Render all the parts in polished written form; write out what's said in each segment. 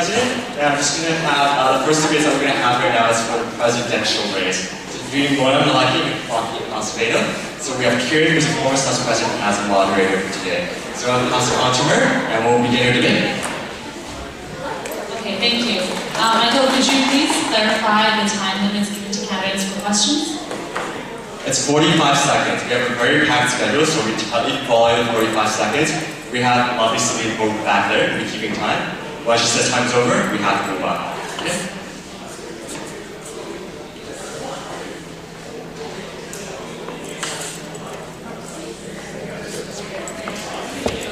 President. And I'm just going to have, the first debate that we're going to have right now is for the presidential race. So between Maleki and Joaquin and Acevedo. So we have Kiran, who's the former Senate President, as a moderator for today. So I'm going to pass it on to her, and we'll begin our debate. Okay, thank you. Michael, could you please clarify the time limits given to candidates for questions? It's 45 seconds. We have a very packed schedule, so we tightly follow the 45 seconds. We have obviously both back there, we're keeping time. Once she says time's over, we have to move on. Okay?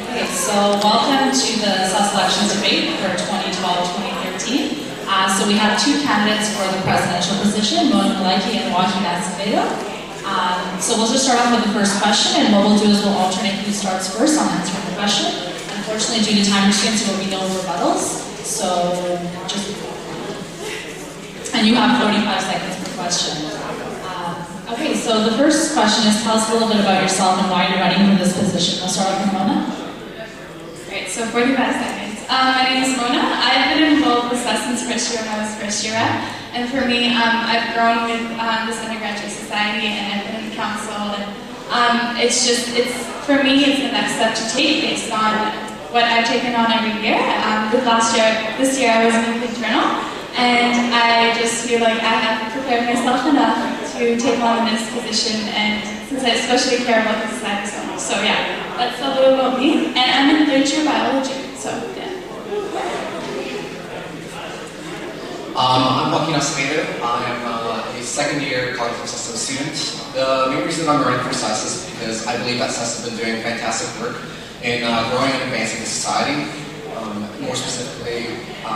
Okay, so welcome to the self-selection debate for 2012-2013. So we have two candidates for the presidential position, Maleki and Joaquin Acevedo. So we'll just start off with the first question, and what we'll do is we'll alternate who starts first on answering the question. Unfortunately, due to time restraints, there will be no rebuttals. So and you have 45 seconds per question. Okay, so the first question is, tell us a little bit about yourself and why you're running for this position. We'll start with Mona. Great, so 45 seconds. My name is Mona. I've been involved with SES since first year when I was first year rep. And for me, I've grown with this undergraduate society, and I've been in the council. And for me, it's the next step to take based on what I've taken on every year. This year I was in the journal, and I just feel like I have prepared myself enough to take on this position, and since I especially care about the society so much. So yeah, that's a little about me. And I'm in third year biology, so yeah. I'm Joaquin Acevedo. I'm a second year cognitive systems student. The main reason I'm running for SES is because I believe that SES has been doing fantastic work in growing and advancing society. More specifically,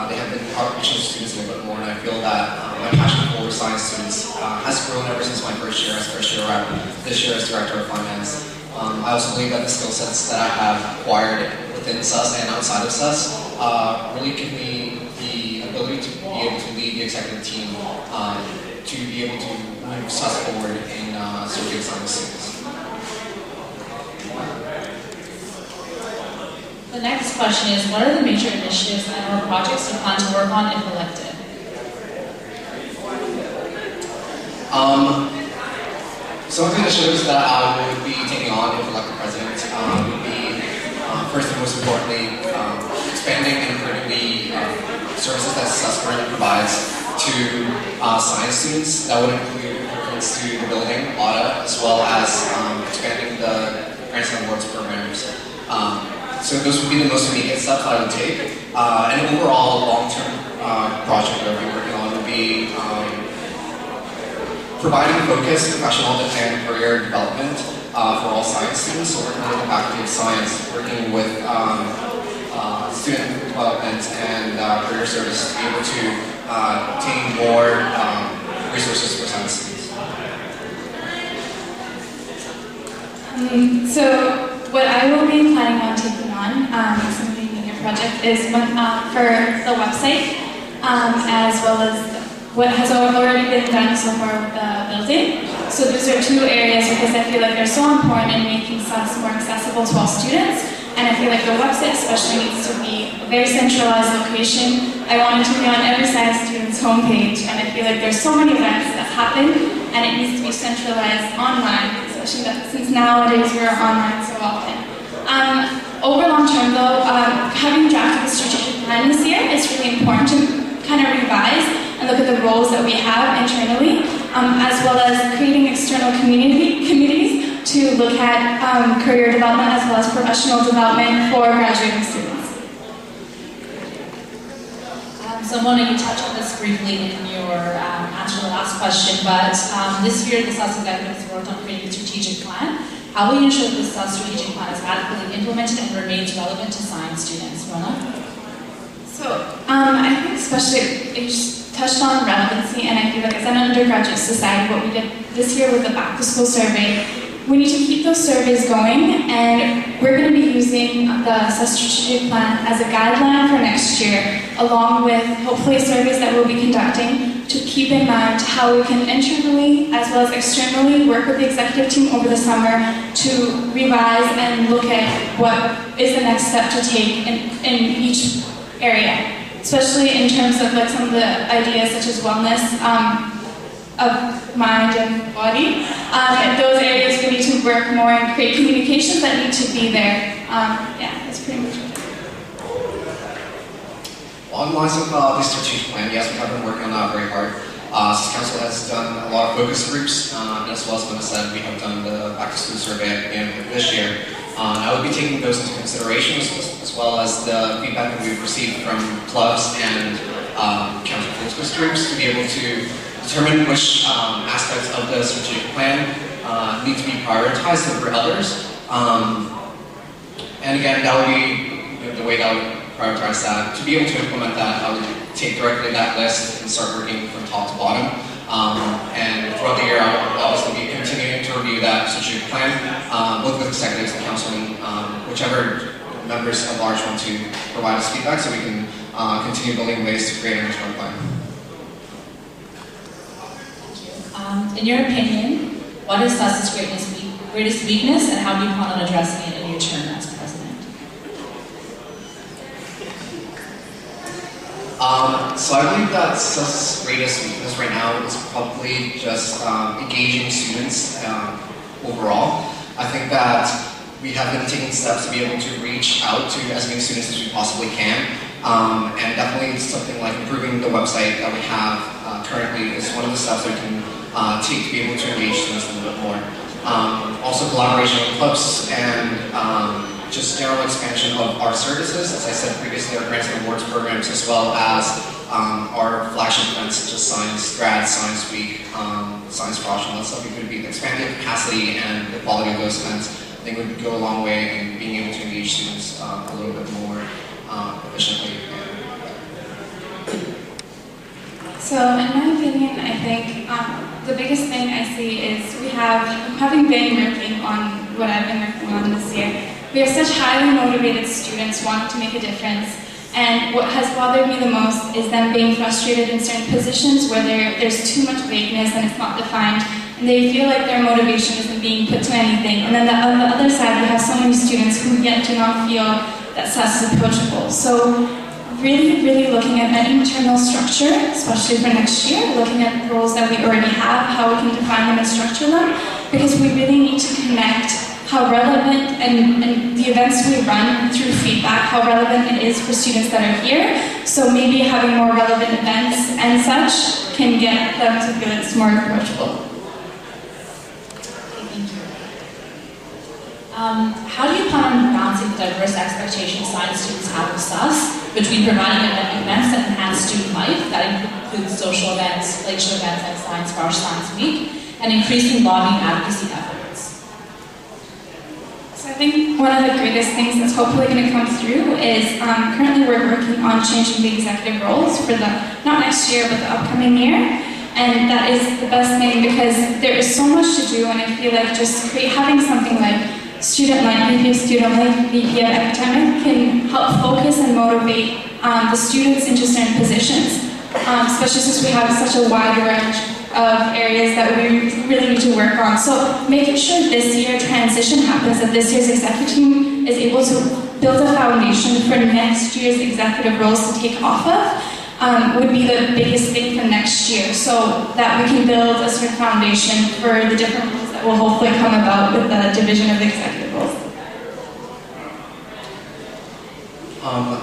they have been outreaching students a little bit more, and I feel that my passion for science students has grown ever since my first year as first year rep, this year as director of finance. I also believe that the skill sets that I have acquired within SES and outside of SES really give me the ability to be able to lead the executive team to be able to move SES forward in serving science students. The next question is, what are the major initiatives and/or projects you plan to work on if elected? Some of the initiatives that I would be taking on if elected president would be, first and most importantly, expanding and improving the services that SES currently provides to science students. That would include improvements to the building, audit, as well as expanding the grants and awards programs. So those would be the most immediate steps I would take. An overall long-term project that I'll be working on would be providing focused professional and career development for all science students. So working with the Faculty of Science, working with student development and career service to be able to obtain more resources for science students. So what I will be planning on taking on, some of the immediate project is for the website, as well as what has already been done so far with the building. So those are two areas because I feel like they're so important in making SES more accessible to all students. And I feel like the website especially needs to be a very centralized location. I want it to be on every science student's homepage, and I feel like there's so many events that happen, and it needs to be centralized online, especially since nowadays we're online so often. Over long term though, having drafted the strategic plan this year, it's really important to kind of revise and look at the roles that we have internally, as well as creating external communities to look at career development as well as professional development for graduating students. So Mona, you touched on this briefly in your answer to the last question, but this year the SES executive has worked on creating a strategic plan. How will you ensure that the SES strategic plan is adequately implemented and remains relevant to science students? Mona? So I think especially you just touched on relevancy, and I feel like as an undergraduate society, what we did this year with the back to school survey, we need to keep those surveys going, and we're going to be using the SES strategic plan as a guideline for next year, along with hopefully surveys that we'll be conducting to keep in mind how we can internally as well as externally work with the executive team over the summer to revise and look at what is the next step to take in each area. especially in terms of like some of the ideas such as wellness of mind and body. In those areas we need to work more and create communications that need to be there. Yeah, that's pretty much it. On the lines of the strategic plan, yes, we have been working on that very hard. City Council has done a lot of focus groups, and as well as Linda said, we have done the back to school survey at the end of this year. I would be taking those into consideration as well as the feedback that we've received from clubs and council focus groups to be able to determine which aspects of the strategic plan need to be prioritized over others. And again, that would be the way that I would prioritize that. To be able to implement that, I would take directly that list and start working from top to bottom. And throughout the year, I will obviously be continuing to review that strategic plan, both with executives and councilmen, whichever members at large want to provide us feedback so we can continue building ways to create an internal plan. In your opinion, what is SUS's greatest weakness, and how do you plan on addressing it in your term as president? So I believe that SUS's greatest weakness right now is probably just engaging students overall. I think that we have been taking steps to be able to reach out to as many students as we possibly can. And definitely something like improving the website that we have currently is one of the steps that we can take to be able to engage students a little bit more. Also collaboration with clubs and just general expansion of our services. As I said previously, our grants and awards programs, as well as our flagship events such as Science Grad, Science Week, Science Frosh, and that stuff. We could be expanding capacity and the quality of those events. I think would go a long way in being able to engage students a little bit more efficiently. So in my opinion, I think the biggest thing I see is having been working on what I've been working on this year, we have such highly motivated students wanting to make a difference. And what has bothered me the most is them being frustrated in certain positions where there's too much vagueness and it's not defined. And they feel like their motivation isn't being put to anything. And then on the other side, we have so many students who yet do not feel that SUS is approachable. So really, really looking at an internal structure, especially for next year, looking at the roles that we already have, how we can define them and structure them, because we really need to connect how relevant and the events we run through feedback, how relevant it is for students that are here. So maybe having more relevant events and such can get them to feel it's more approachable. How do you plan on balancing the diverse expectations science students have of SUS between providing events that enhance student life, that includes social events, lecture events like Science Frosh, Science Week, and increasing lobbying advocacy efforts? So I think one of the greatest things that's hopefully going to come through is currently we're working on changing the executive roles for not next year, but the upcoming year. And that is the best thing because there is so much to do, and I feel like just having something like Student Life, VP of Student Life, VP of Academic can help focus and motivate the students into certain positions, especially since we have such a wide range of areas that we really need to work on. So making sure this year transition happens, that this year's executive team is able to build a foundation for next year's executive roles to take off of would be the biggest thing for next year, so that we can build a certain foundation for the different roles that will hopefully come about with the division of the executive roles.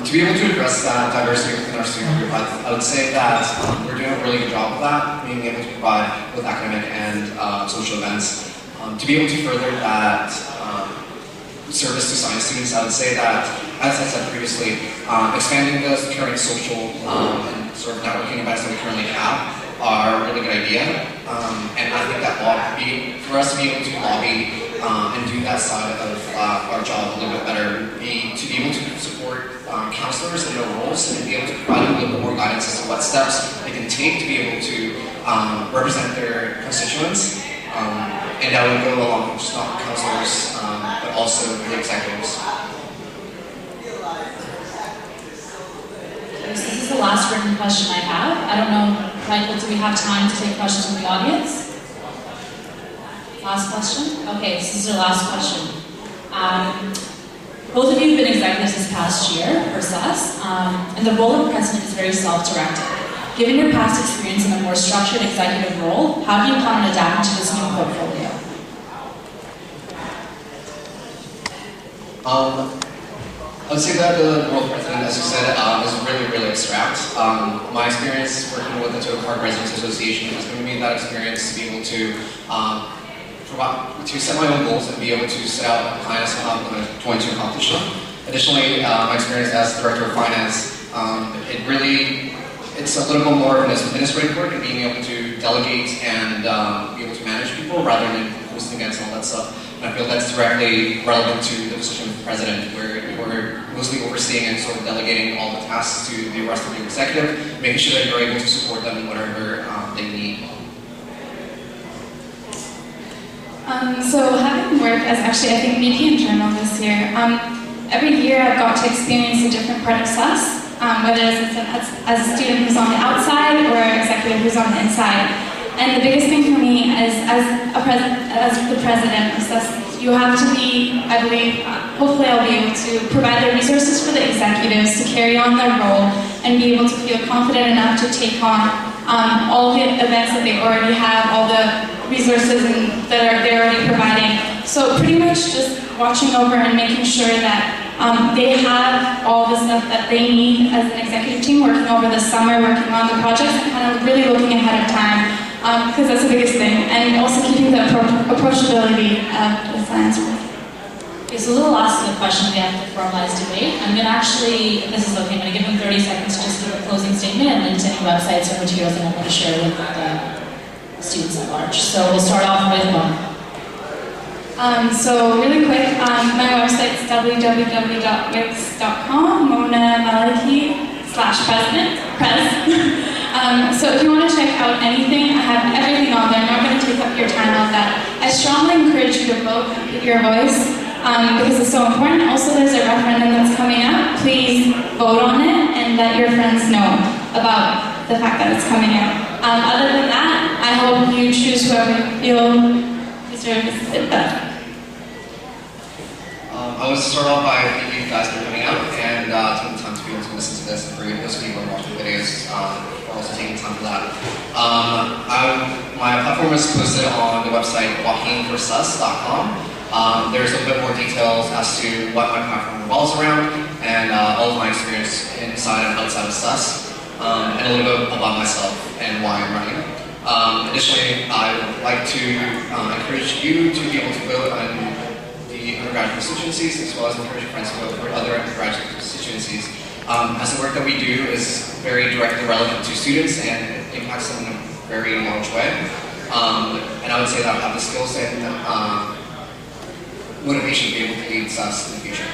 To be able to address that diversity within our student group, I would say that we're doing a really good job of that, being able to provide both academic and social events. To be able to further that service to science students, I would say that, as I said previously, expanding the current social and sort of networking events that we currently have are a really good idea. And I think that for us to be able to lobby and do that side of our job a little bit better, to be able to support counselors in their roles and be able to provide them a little bit more guidance as to what steps they can take to be able to represent their constituents. And that would go along with just not counselors, but also the executives. This is the last written question I have. I don't know, Michael, do we have time to take questions from the audience? Last question? Okay, this is your last question. Both of you have been executives this past year for SUS, and the role of president is very self-directed. Given your past experience in a more structured executive role, how do you plan on adapting to this new portfolio? I would say that the role of president, as you said, is really, really abstract. My experience working with the Total Park Residents Association has given me that experience to be able to set my own goals and be able to set out plans on how I'm going to accomplish them. Additionally, my experience as Director of Finance, it's a little bit more of an administrative work and being able to delegate and be able to manage people rather than posting against all that stuff. And I feel that's directly relevant to the position of president, where we're mostly overseeing and sort of delegating all the tasks to the rest of the executive, making sure that you're able to support them in whatever they need. So having worked as actually, I think, VP internal this year, every year I've got to experience a different part of SUS, whether it's as a student who's on the outside or an executive who's on the inside. And the biggest thing for me is, as the president of SUS, you have to be, I believe, hopefully I'll be able to provide the resources for the executives to carry on their role and be able to feel confident enough to take on all the events that they already have, all the resources that they're already providing. So pretty much just watching over and making sure that they have all the stuff that they need as an executive team, working over the summer, working on the projects, and kind of really looking ahead of time, because that's the biggest thing, and also keeping the approachability of the science work. Okay, so the last of the question we have to formalize debate. I'm going to actually, if this is okay, I'm going to give them 30 seconds to just give a closing statement and link to any websites or materials that I'm going to share with the students at large. So we'll start off with Mona. So really quick, my website's www.wix.com, Mona Maleki /president. So if you want to check out anything, I have everything on there. I'm not going to take up your time on that. I strongly encourage you to vote and put your voice because it's so important. Also, there's a referendum that's coming up. Please vote on it and let your friends know about the fact that it's coming out. Other than that, I hope you choose whoever you feel deserves it better. I would start off by thanking you guys for coming out and taking the time to be able to listen to this, and for those people who are watching videos, for also taking time for that. My platform is posted on the website joaquinforsus.com. There's a bit more details as to what my platform revolves around and all of my experience inside and outside of SUS, and a little bit about myself and why I'm running. Additionally, I would like to encourage you to be able to vote on the undergraduate constituencies, as well as encourage your friends to vote for other undergraduate constituencies. As the work that we do is very directly relevant to students and it impacts them in a very large way. And I would say that I have the skills and motivation to be able to lead SUS in the future.